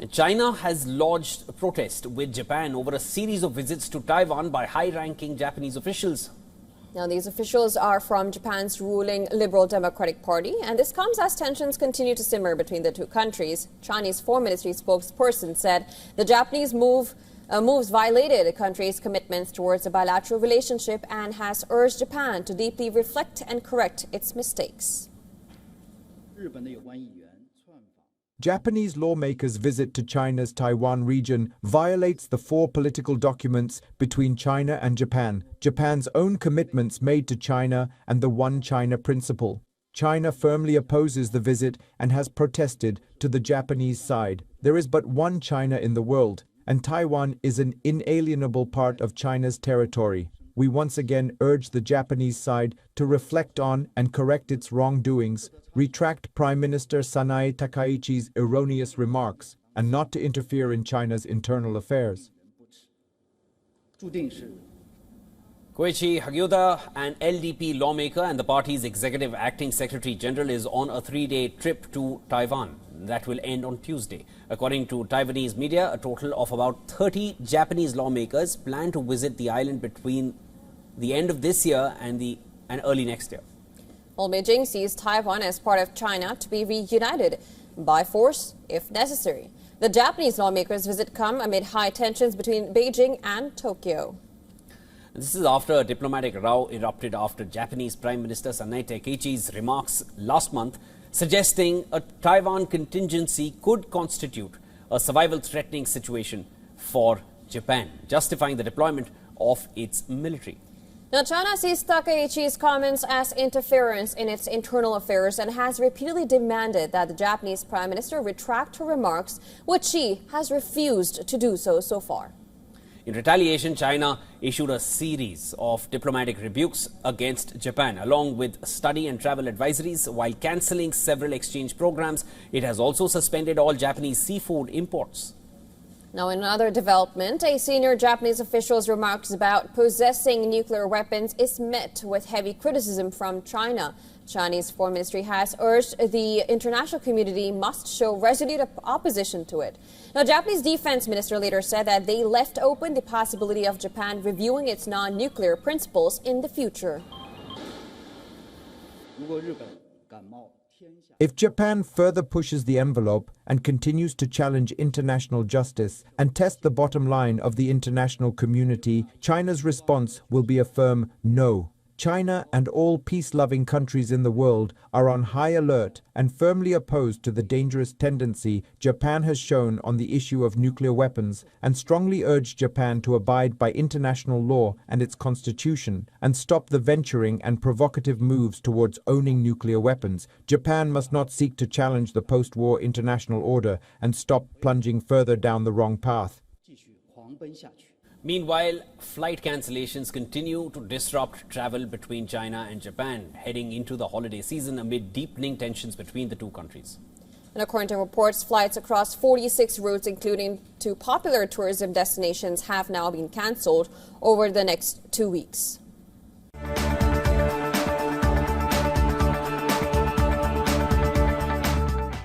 China has lodged a protest with Japan over a series of visits to Taiwan by high-ranking Japanese officials. Now, these officials are from Japan's ruling Liberal Democratic Party, and this comes as tensions continue to simmer between the two countries. Chinese Foreign Ministry spokesperson said the Japanese moves violated the country's commitments towards a bilateral relationship and has urged Japan to deeply reflect and correct its mistakes. Japanese lawmakers' visit to China's Taiwan region violates the four political documents between China and Japan, Japan's own commitments made to China and the One China principle. China firmly opposes the visit and has protested to the Japanese side. There is but one China in the world, and Taiwan is an inalienable part of China's territory. We once again urge the Japanese side to reflect on and correct its wrongdoings, retract Prime Minister Sanae Takaichi's erroneous remarks, and not to interfere in China's internal affairs. Koichi Hagyuda, an LDP lawmaker and the party's executive acting secretary general, is on a 3-day trip to Taiwan. That will end on Tuesday. According to Taiwanese media, a total of about 30 Japanese lawmakers plan to visit the island between the end of this year and early next year. Well, Beijing sees Taiwan as part of China to be reunited by force if necessary. The Japanese lawmakers' visit come amid high tensions between Beijing and Tokyo. This is after a diplomatic row erupted after Japanese Prime Minister Sanae Takaichi's remarks last month, suggesting a Taiwan contingency could constitute a survival-threatening situation for Japan, justifying the deployment of its military. Now, China sees Takaichi's comments as interference in its internal affairs and has repeatedly demanded that the Japanese Prime Minister retract her remarks, which she has refused to do so far. In retaliation, China issued a series of diplomatic rebukes against Japan, along with study and travel advisories, while cancelling several exchange programs. It has also suspended all Japanese seafood imports. Now, in another development, a senior Japanese official's remarks about possessing nuclear weapons is met with heavy criticism from China. Chinese Foreign Ministry has urged the international community must show resolute opposition to it. Now, Japanese Defense Minister later said that they left open the possibility of Japan reviewing its non-nuclear principles in the future. If Japan further pushes the envelope and continues to challenge international justice and test the bottom line of the international community, China's response will be a firm no. China and all peace-loving countries in the world are on high alert and firmly opposed to the dangerous tendency Japan has shown on the issue of nuclear weapons, and strongly urge Japan to abide by international law and its constitution and stop the venturing and provocative moves towards owning nuclear weapons. Japan must not seek to challenge the post-war international order and stop plunging further down the wrong path. Meanwhile, flight cancellations continue to disrupt travel between China and Japan, heading into the holiday season amid deepening tensions between the two countries. And according to reports, flights across 46 routes, including to popular tourism destinations, have now been cancelled over the next 2 weeks.